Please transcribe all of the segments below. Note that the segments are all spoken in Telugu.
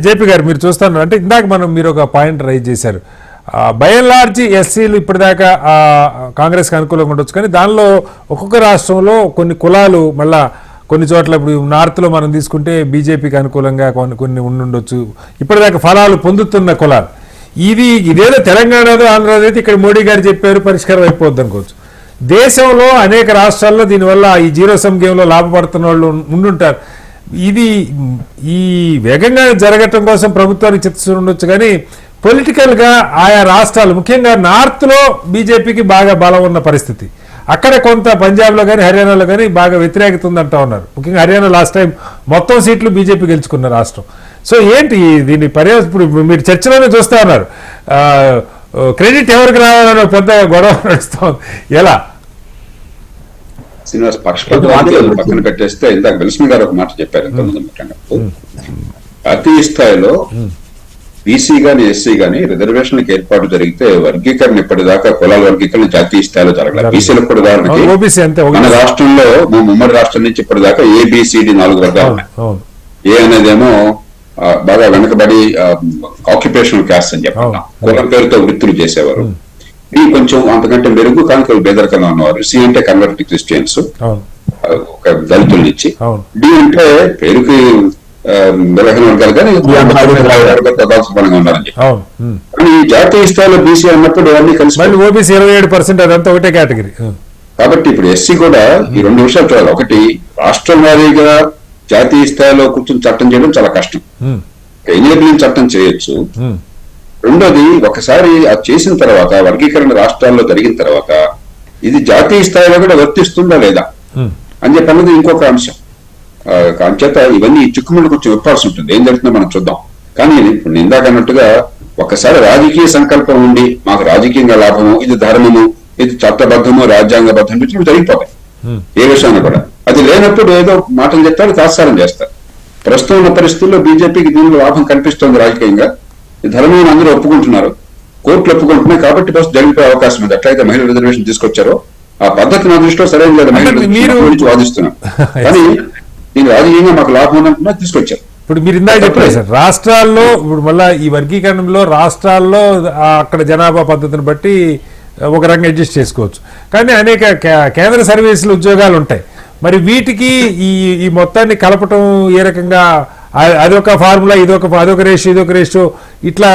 జేపీ గారు మీరు చూస్తున్నారు అంటే ఇందాక మీరు ఒక పాయింట్ రైజ్ చేశారు. బై అండ్ లార్జ్ ఎస్సీలు ఇప్పటిదాకా కాంగ్రెస్కి అనుకూలంగా ఉండొచ్చు, కానీ దానిలో ఒక్కొక్క రాష్ట్రంలో కొన్ని కులాలు మళ్ళా కొన్ని చోట్ల ఇప్పుడు నార్త్లో మనం తీసుకుంటే బీజేపీకి అనుకూలంగా కొన్ని ఉండొచ్చు, ఇప్పటిదాకా ఫలాలు పొందుతున్న కులాలు. ఇదేదో తెలంగాణలో ఆంధ్రప్రదేశ్ ఇక్కడ మోడీ గారు చెప్పారు పరిష్కారం అయిపోద్ది అనుకోవచ్చు. దేశంలో అనేక రాష్ట్రాల్లో దీనివల్ల ఈ జీరో సమ్ గేమ్లో లాభపడుతున్న వాళ్ళు ఉండుంటారు. ఈ వేగంగా జరగటం కోసం ప్రభుత్వానికి చిత్తశుద్ధి ఉండొచ్చు, కానీ పొలిటికల్గా ఆయా రాష్ట్రాలు ముఖ్యంగా నార్త్లో బీజేపీకి బాగా బలం ఉన్న పరిస్థితి. అక్కడ కొంత పంజాబ్లో కానీ హర్యానాలో కానీ బాగా వ్యతిరేకత ఉందంటా ఉన్నారు. ముఖ్యంగా హర్యానా లాస్ట్ టైం మొత్తం సీట్లు బీజేపీ గెలుచుకున్న రాష్ట్రం. సో ఏంటి దీని ఇప్పుడు మీరు చర్చలోనే చూస్తూ ఉన్నారు, క్రెడిట్ ఎవరికి రావాలని పెద్ద గొడవ నడుస్తూ ఎలా? శ్రీనివాస్ పక్షపాతం పక్కన పెట్టేస్తే ఇందాక లక్ష్మి గారు ఒక మాట చెప్పారు ఎంతమంది మాట్లాడినప్పుడు, జాతీయ స్థాయిలో బీసీ గాని ఎస్సీ గాని రిజర్వేషన్లకు ఏర్పాటు జరిగితే వర్గీకరణ ఇప్పటిదాకా కులాల వర్గీకరణ జాతీయ స్థాయిలో జరగలేదు. బీసీలకు కూడా ఉదాహరణకి మన రాష్ట్రంలో ఉమ్మడి రాష్ట్రం నుంచి ఇప్పటిదాకా ఏబిసిడి 4 వర్గాలు ఉన్నాయి. ఏ అనేదేమో బాగా వెనకబడి ఆక్యుపేషనల్ క్యాస్ట్ అని చెప్పాం, కులం పేరుతో వృత్తులు చేసేవారు. బి కొంచెం అంతకంటే మెరుగు కానీ బేదరికంగా ఉన్నవారు. సి అంటే కన్వర్ట్ క్రిస్టియన్స్ ఒక దళితుల నుంచి. డి అంటే పేరుకి బలహీన వర్గాలు కానీ సమానంగా ఉన్నారని చెప్పి. కానీ జాతీయ స్థాయిలో బీసీ అన్నప్పుడు అన్ని కలిసి 27% అదంతా ఒకటే కేటగిరీ. కాబట్టి ఇప్పుడు ఎస్సీ కూడా ఈ 2 విషయాలు చూడాలి. ఒకటి, రాష్ట్రం వారీగా జాతీయ స్థాయిలో కూర్చొని చట్టం చేయడం చాలా కష్టం, ఎన్ఏబిలింగ్ చట్టం చేయొచ్చు. రెండోది, ఒకసారి అది చేసిన తర్వాత వర్గీకరణ రాష్ట్రాల్లో జరిగిన తర్వాత ఇది జాతీయ స్థాయిలో కూడా వర్తిస్తుందా లేదా అని చెప్పన్నది ఇంకొక అంశం. అంచేత ఇవన్నీ చిక్కుముళ్ళు కొంచెం విప్పాల్సి ఉంటుంది. ఏం జరుగుతుందో మనం చూద్దాం. కానీ ఇప్పుడు ఇందాక అన్నట్టుగా ఒకసారి రాజకీయ సంకల్పం ఉండి మాకు రాజకీయంగా లాభము, ఇది ధర్మము, ఇది చట్టబద్ధము, రాజ్యాంగబద్ధం జరిగిపోతాయి ఏ విషయాన్ని కూడా. అది లేనప్పుడు ఏదో మాటలు చెప్తారు, తాత్సారం చేస్తారు. ప్రస్తుతం ఉన్న పరిస్థితుల్లో బీజేపీకి దీనిలో లాభం కనిపిస్తోంది రాజకీయంగా. ధర్మం అందరూ ఒప్పుకుంటున్నారు, కోర్టులు ఒప్పుకుంటున్నాయి, కాబట్టి ఫస్ట్ జరిగిపోయే అవకాశం ఉంది. ఎట్లయితే మహిళా రిజర్వేషన్ తీసుకొచ్చారో ఆ పద్ధతి నా దృష్టిలో సరైన లేదు. మహిళల గురించి వాదిస్తున్నాం, కానీ దీని రాజకీయంగా మాకు లాభం ఉందంటున్నా తీసుకొచ్చారు. ఇప్పుడు మీరు ఇందాక చెప్పలేదు సార్, రాష్ట్రాల్లో ఇప్పుడు మళ్ళీ ఈ వర్గీకరణలో రాష్ట్రాల్లో అక్కడ జనాభా పద్ధతిని బట్టి ఒక రకంగా అడ్జస్ట్ చేసుకోవచ్చు, కానీ అనేక కేంద్ర సర్వీసులు ఉద్యోగాలు ఉంటాయి. మరి వీటికి ఈ మొత్తాన్ని కలపటం ఏ రకంగా, అదొక ఫార్ములా, అదొక రేషియో ఇట్లా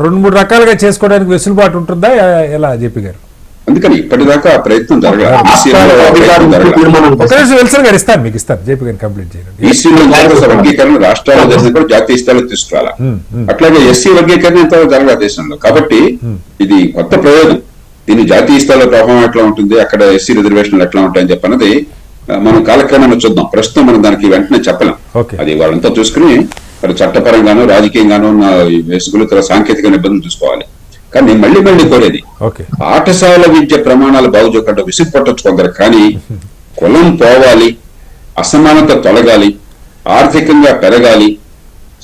2-3 రకాలుగా చేసుకోవడానికి వెసులుబాటు ఉంటుందా ఎలా జేపీ గారు? అందుకని ఇప్పటిదాకా ఆ ప్రయత్నం జరగాలి. ఇస్తాను మీకు, ఇస్తాను జేపీ గారిని కంప్లీట్ చేయండి. ఈసీలో వర్గీకరణ రాష్ట్రాల దేశం కూడా జాతీయ స్థాయిలో తీసుకురావాలి. అట్లాగే ఎస్సీ వర్గీకరణ ఇంతవరకు జరగాలి దేశంలో. కాబట్టి ఇది కొత్త ప్రయోగం. దీని జాతీయ స్థాయిలో ప్రభావం ఎట్లా ఉంటుంది, అక్కడ ఎస్సీ రిజర్వేషన్లు ఎట్లా ఉంటాయని చెప్పన్నది మనం కాలక్రమంలో చూద్దాం. ప్రస్తుతం మనం దానికి వెంటనే చెప్పలేం. అది వాళ్ళంతా చూసుకుని మరి చట్టపరంగానూ రాజకీయంగానూ ఉన్న వెసుగులు సాంకేతిక నిబంధనలు చూసుకోవాలి. కానీ మళ్ళీ కోరేది పాఠశాల విద్య ప్రమాణాలు బాగుచూకుండా విసుగు పట్టొచ్చు కొందరు, కానీ కులం పోవాలి, అసమానత తొలగాలి, ఆర్థికంగా పెరగాలి,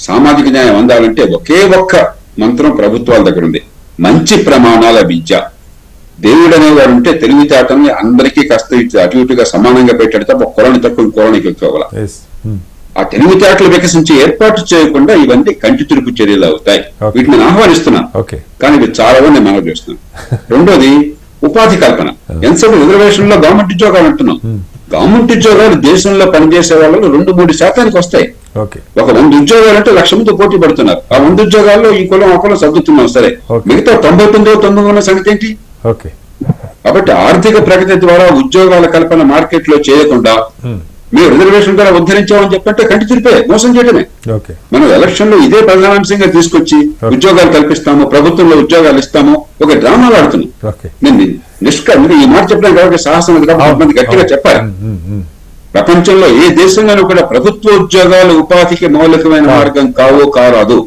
సామాజిక న్యాయం అందాలంటే ఒకే ఒక్క మంత్రం ప్రభుత్వాల దగ్గర ఉంది, మంచి ప్రమాణాల విద్య. దేవుడు అనేవాడు ఉంటే తెలివితేటల్ని అందరికీ కాస్త అటు ఇటుగా సమానంగా పెట్టాడు తప్ప కులాన్ని తక్కువ కులానికి ఎక్కువ. ఆ తెలివితేటలు వికసించి ఏర్పాటు చేయకుండా ఇవన్నీ కంటి తురుపు చర్యలు అవుతాయి. వీటిని నేను ఆహ్వానిస్తున్నాను, కానీ ఇవి చాలా నేను మనవి చేస్తున్నాను. రెండోది, ఉపాధి కల్పన. ఎంతసేపు రిజర్వేషన్ లో గవర్నమెంట్ ఉద్యోగాలు అంటున్నాం. గవర్నమెంట్ ఉద్యోగాలు దేశంలో పనిచేసే వాళ్ళు 2-3% వస్తాయి. ఒక 100 ఉద్యోగాలు అంటే 1,00,000 మంది పోటీ పడుతున్నారు. ఆ 100 ఉద్యోగాల్లో ఈ కులం ఆ కులం సర్దుతున్నాం సరే, మిగతా 99 ఉన్న సంగతి ఏంటి? కాబట్టి ఆర్థిక ప్రగతి ద్వారా ఉద్యోగాల కల్పన మార్కెట్ లో చేయకుండా మీరు రిజర్వేషన్ ద్వారా ఉద్ధరించామని చెప్పంటే కంటి తిరిపే మోసం చేయడమే. మనం ఎలక్షన్ లో ఇదే ప్రధానాంశంగా తీసుకొచ్చి ఉద్యోగాలు కల్పిస్తాము, ప్రభుత్వంలో ఉద్యోగాలు ఇస్తాము, ఒక డ్రామాలు ఆడుతున్నాం. నేను ఈ మాట చెప్పడానికి కాబట్టి సాహసం కొంతమంది గట్టిగా చెప్పాలి. ప్రపంచంలో ఏ దేశంలోనూ కూడా ప్రభుత్వ ఉద్యోగాలు ఉపాధికి మౌలికమైన మార్గం కారాదు.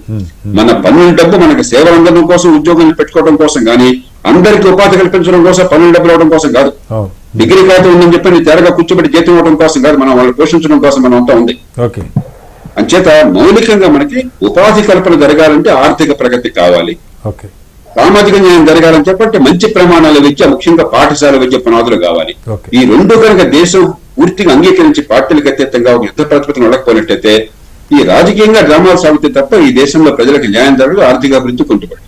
మన పన్నుల డబ్బు మనకి సేవ అందడం కోసం, ఉద్యోగాలు పెట్టుకోవడం కోసం, కానీ అందరికీ ఉపాధి కల్పించడం కోసం, పన్నుల డబ్బులు ఇవ్వడం కోసం కాదు. డిగ్రీ ఖాతా ఉందని చెప్పి నీ తేరగా కూర్చోబెట్టి జీతం ఇవ్వడం కోసం కాదు, మనం వాళ్ళు పోషించడం కోసం మనం అంతా ఉంది. అంచేత మౌలికంగా మనకి ఉపాధి కల్పన జరగాలంటే ఆర్థిక ప్రగతి కావాలి, సామాజిక న్యాయం జరగాలని చెప్పంటే మంచి ప్రమాణాల విద్య, ముఖ్యంగా పాఠశాల విద్య పునాదులు కావాలి. ఈ రెండు కనుక దేశం పూర్తిగా అంగీకరించి పార్టీలకు అతీతంగా ఒక యుద్ధ ప్రతిపత్తిని వెళ్ళకపోయినట్టయితే ఈ రాజకీయంగా డ్రామాలు సాగుతాయి తప్ప ఈ దేశంలో ప్రజలకు న్యాయం జరగదు, ఆర్థిక అభివృద్ధి కుంటుపడి.